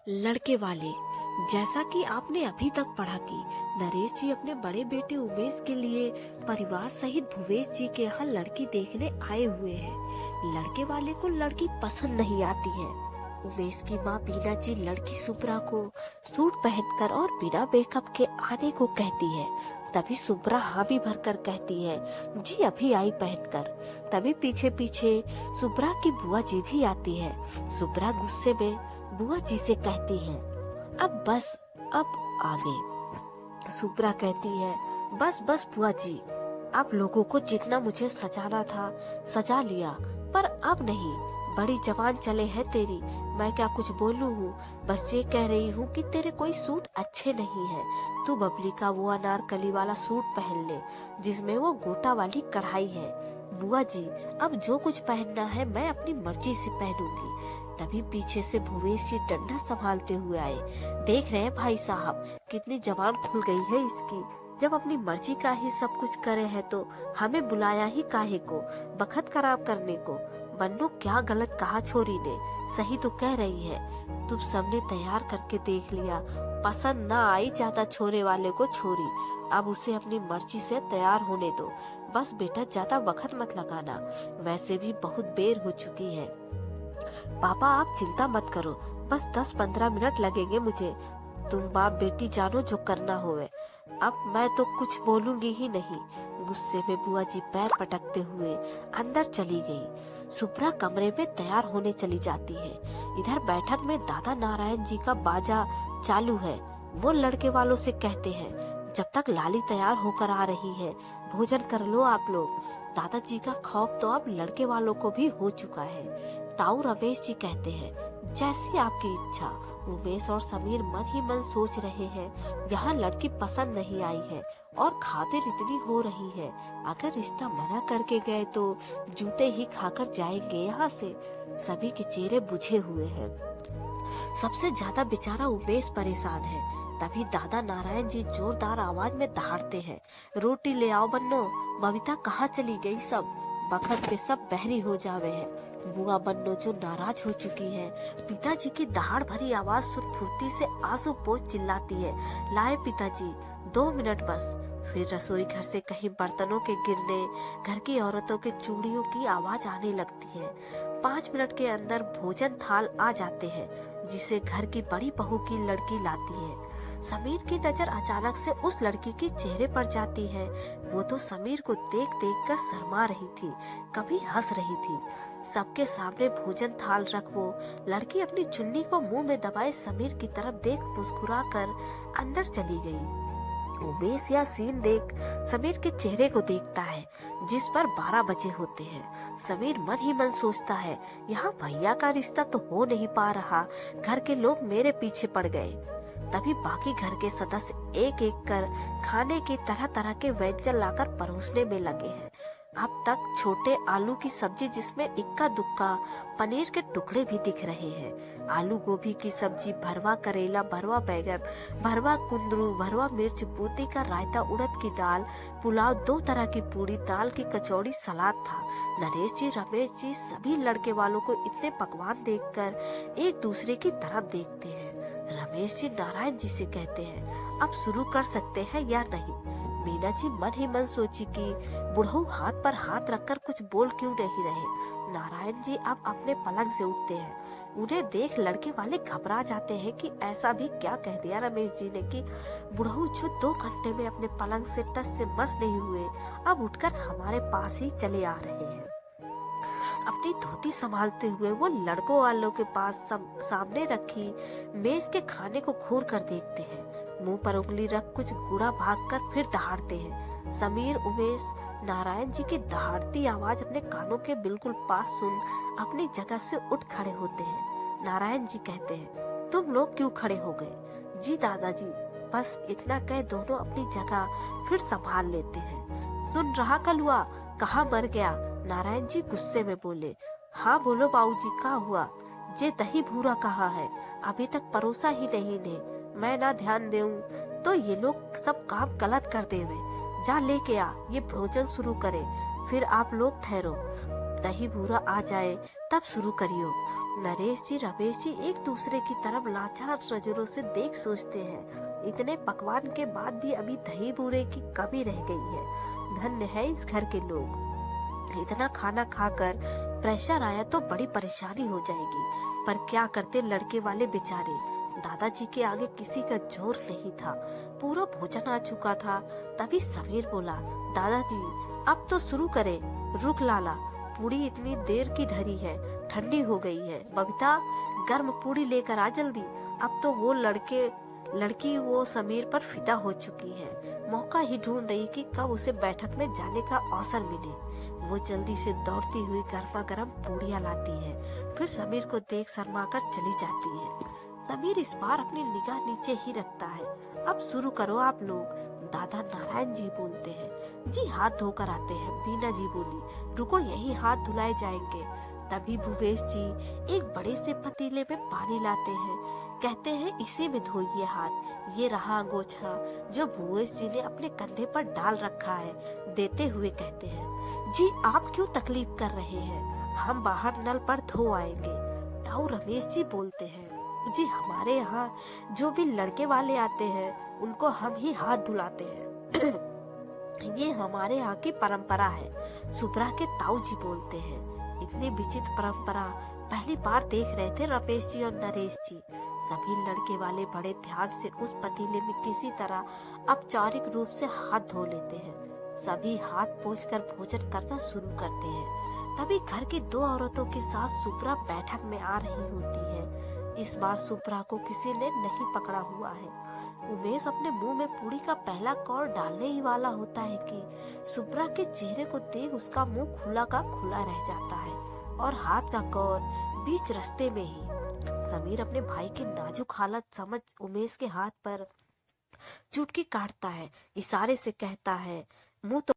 लड़के वाले। जैसा कि आपने अभी तक पढ़ा कि नरेश जी अपने बड़े बेटे उमेश के लिए परिवार सहित भुवेश जी के यहाँ लड़की देखने आए हुए हैं। लड़के वाले को लड़की पसंद नहीं आती है। उमेश की माँ बीना जी लड़की सुब्रा को सूट पहनकर और बिना मेकअप के आने को कहती है। तभी सुब्रा हामी भरकर कहती है, जी अभी आई पहनकर। तभी पीछे पीछे सुब्रा की बुआ जी भी आती है। सुब्रा गुस्से में बुआ जी से कहती है, अब बस, अब आगे। सुब्रा कहती है, बस बस बुआ जी, आप लोगों को जितना मुझे सजाना था सजा लिया, पर अब नहीं। बड़ी जबान चले है तेरी, मैं क्या कुछ बोलूं हूँ। बस ये कह रही हूँ कि तेरे कोई सूट अच्छे नहीं है। तू बबली का वो अनारकली वाला सूट पहन ले जिसमें वो गोटा वाली कढ़ाई है। बुआ जी, अब जो कुछ पहनना है मैं अपनी मर्जी से पहनूंगी। तभी पीछे से भुवेश जी डंडा संभालते हुए आए। देख रहे हैं भाई साहब, कितनी जबान खुल गई है इसकी। जब अपनी मर्जी का ही सब कुछ करे है तो हमें बुलाया ही काहे को, बखत खराब करने को। बन्नो, क्या गलत कहा छोरी ने, सही तो कह रही है। तुम सबने तैयार करके देख लिया, पसंद ना आई ज्यादा छोरे वाले को छोरी। अब उसे अपनी मर्जी से तैयार होने दो। बस बेटा, ज्यादा वक्त मत लगाना, वैसे भी बहुत देर हो चुकी है। पापा आप चिंता मत करो, बस 10-15 मिनट लगेंगे मुझे। तुम बाप बेटी जानो जो करना होवे। अब मैं तो कुछ बोलूंगी ही नहीं। गुस्से में बुआ जी पैर पटकते हुए अंदर चली गई। सुब्रा कमरे में तैयार होने चली जाती है। इधर बैठक में दादा नारायण जी का बाजा चालू है। वो लड़के वालों से कहते हैं, जब तक लाली तैयार होकर आ रही है भोजन कर लो आप लोग। दादाजी का खौफ तो अब लड़के वालों को भी हो चुका है। ताऊ रमेश जी कहते हैं, जैसी आपकी इच्छा। उमेश और समीर मन ही मन सोच रहे हैं, यहाँ लड़की पसंद नहीं आई है और खातिर इतनी हो रही है। अगर रिश्ता मना करके गए तो जूते ही खाकर जाएंगे यहाँ से। सभी के चेहरे बुझे हुए हैं। सबसे ज्यादा बेचारा उमेश परेशान है। तभी दादा नारायण जी जोरदार आवाज में दहाड़ते हैं, रोटी ले आओ बन्नो। बबीता कहाँ चली गई सब, बखत पे सब बहरी हो जावे हैं। बुआ बन्नो जो नाराज हो चुकी है, पिताजी की दहाड़ भरी आवाज सुन फुर्ती से आंसू पोंछ चिल्लाती है, लाए पिताजी 2 मिनट बस। फिर रसोई घर से कहीं बर्तनों के गिरने, घर की औरतों के चूड़ियों की आवाज आने लगती है। 5 मिनट के अंदर भोजन थाल आ जाते हैं, जिसे घर की बड़ी बहू की लड़की लाती है। समीर की नजर अचानक से उस लड़की के चेहरे पर जाती है। वो तो समीर को देख देख कर शर्मा रही थी, कभी हंस रही थी। सबके सामने भोजन थाल रख वो लड़की अपनी चुन्नी को मुंह में दबाए समीर की तरफ देख मुस्कुरा कर अंदर चली गई। उमेश यह सीन देख समीर के चेहरे को देखता है, जिस पर 12 बजे होते हैं। समीर मन ही मन सोचता है, यहाँ भैया का रिश्ता तो हो नहीं पा रहा, घर के लोग मेरे पीछे पड़ गए। तभी बाकी घर के सदस्य एक एक कर खाने की तरह तरह के व्यंजन लाकर परोसने में लगे हैं। अब तक छोटे आलू की सब्जी जिसमें इक्का दुक्का पनीर के टुकड़े भी दिख रहे हैं, आलू गोभी की सब्जी, भरवा करेला, भरवा बैगन, भरवा कुंदरू, भरवा मिर्च, बूटी का रायता, उड़द की दाल, पुलाव, 2 तरह की पूरी, दाल की कचौड़ी, सलाद था। नरेश जी, रमेश जी सभी लड़के वालों को इतने पकवान देखकर एक दूसरे की तरफ देखते हैं। रमेश जी नारायण जी से कहते हैं, अब शुरू कर सकते हैं या नहीं। मीना जी मन ही मन सोची कि बुढ़ऊ हाथ पर हाथ रखकर कुछ बोल क्यों नहीं रहे। नारायण जी अब अपने पलंग से उठते हैं। उन्हें देख लड़के वाले घबरा जाते हैं कि ऐसा भी क्या कह दिया रमेश जी ने कि बुढ़ऊ जो 2 घंटे में अपने पलंग से टस से मस नहीं हुए, अब उठकर हमारे पास ही चले आ रहे हैं। अपनी धोती संभालते हुए वो लड़कों वालों के पास सामने रखी मेज के खाने को घूर कर देखते हैं। मुंह पर उंगली रख कुछ गुड़ा भागकर फिर दहाड़ते हैं। समीर, उमेश नारायण जी की दहाड़ती आवाज अपने कानों के बिल्कुल पास सुन अपनी जगह से उठ खड़े होते हैं। नारायण जी कहते हैं, तुम लोग क्यों खड़े हो गए? जी दादाजी, बस इतना कह दोनों अपनी जगह फिर संभाल लेते हैं। सुन रहा कलुआ, कहाँ मर गया? नारायण जी गुस्से में बोले। हाँ बोलो बाबूजी, क्या हुआ? जे दही भूरा कहाँ है? अभी तक परोसा ही नहीं ने। मैं ना ध्यान दूं तो ये लोग सब काम गलत कर देवे। जा लेके आ, ये भोजन शुरू करे, फिर आप लोग ठहरो। दही भूरा आ जाए तब शुरू करियो। नरेश जी रमेश जी एक दूसरे की तरफ लाचार नजरों से देख सोचते हैं, इतने पकवान के बाद भी अभी दही बूरे की कमी रह गई है। धन्य है इस घर के लोग। इतना खाना खाकर प्रेशर आया तो बड़ी परेशानी हो जाएगी, पर क्या करते लड़के वाले बेचारे। दादाजी के आगे किसी का जोर नहीं था। पूरा भोजन आ चुका था। तभी समीर बोला, दादाजी अब तो शुरू करें। रुक लाला, पूड़ी इतनी देर की धरी है, ठंडी हो गई है। बबीता गर्म पूड़ी लेकर आ जल्दी। अब तो वो लड़की वो समीर पर फिदा हो चुकी है। मौका ही ढूंढ रही कि कब उसे बैठक में जाने का अवसर मिले। वो जल्दी से दौड़ती हुई गर्मा गर्म पूड़ियाँ लाती है, फिर समीर को देख शर्मा कर चली जाती है। समीर इस बार अपनी निगाह नीचे ही रखता है। अब शुरू करो आप लोग। दादा नारायण जी बोलते हैं। जी हाथ धोकर आते हैं। बीना जी बोली, रुको यही हाथ धुलाए जाएंगे। तभी भूवेश जी एक बड़े से पतीले में पानी लाते हैं। कहते हैं इसी में धोइए हाथ। ये रहा अंगोछा जो भूवेश जी ने अपने कंधे पर डाल रखा है। देते हुए कहते हैं, जी आप क्यों तकलीफ कर रहे हैं, हम बाहर नल पर धो आएंगे। ताऊ रमेश जी बोलते हैं, जी हमारे यहाँ जो भी लड़के वाले आते हैं उनको हम ही हाथ धुलाते हैं। ये हमारे यहाँ की परंपरा है। सुब्रा के ताऊ जी बोलते हैं, इतनी विचित्र परंपरा पहली बार देख रहे थे रमेश जी और नरेश जी। सभी लड़के वाले बड़े ध्यान से उस पतीले में किसी तरह औपचारिक रूप से हाथ धो लेते हैं। सभी हाथ पोंछकर भोजन करना शुरू करते हैं। तभी घर की दो औरतों के साथ सुब्रा बैठक में आ रही होती है। इस बार सुब्रा को किसी ने नहीं पकड़ा हुआ है। उमेश अपने मुंह में पूरी का पहला कौर डालने ही वाला होता है कि सुब्रा के चेहरे को देख उसका मुंह खुला का खुला रह जाता है और हाथ का कौर बीच रास्ते में ही। समीर अपने भाई की नाजुक हालत समझ उमेश के हाथ पर चुटकी काटता है, इशारे से कहता है, मुंह तो